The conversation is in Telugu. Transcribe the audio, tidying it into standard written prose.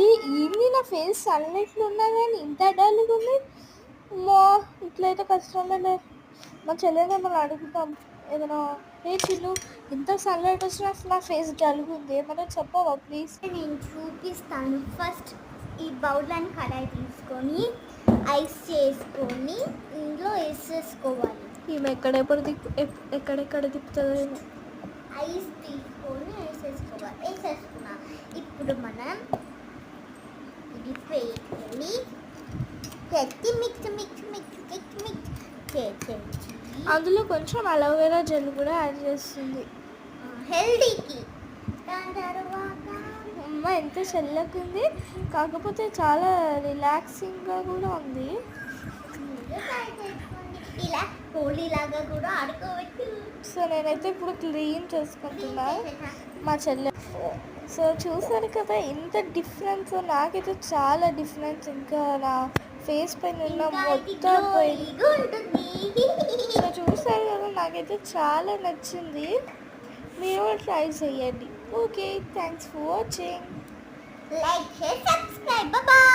ఏంది నా ఫేస్ సన్లైట్లో ఉన్నా కానీ ఇంత డల్గా ఉంది. అమ్మో ఇట్లయితే కష్టంలే. మా చెల్లెని ఏమన్నా అడుగుతాం ఏదైనా. ఏ చిన్ను ఇంత సన్లైట్ వచ్చినా నా ఫేస్ డల్గా ఉంది, ఏమైనా చెప్పవా ప్లీజ్? నేను చూపిస్తాను. ఫస్ట్ ఈ బౌల్ని కడాయి తీసుకొని ఐస్ చేసుకొని ఇందులో వేసేసుకోవాలి. ఈమె ఎక్కడెక్కడ తిప్పుతుందో. ఐస్ తీసుకొని వేసేసుకున్నా. ఇప్పుడు మనం ఇది వేసుకొని మిక్స్ చేసేసి అందులో కొంచెం అలోవెరా జెల్ కూడా యాడ్ చేస్తుంది హెల్దీకి. దాని తర్వాత అమ్మ ఎంత చల్లకుంది, కాకపోతే చాలా రిలాక్సింగ్గా కూడా ఉంది. ఇలా హోలీలాగా కూడా ఆడుకోవచ్చు. సో నేనైతే ఇప్పుడు క్లీన్ చేసుకుంటున్నా మా చెల్లె. సో చూసారు కదా ఎంత డిఫరెన్స్, నాకైతే చాలా డిఫరెన్స్. ఇంకా నా ఫేస్ పైన ఉన్న మొత్తం పోయింది. సో చూసారు కదా, నాకైతే చాలా నచ్చింది. మీరు కూడా ట్రై చేయండి. Okay, thanks for watching. Like, share, subscribe. Bye.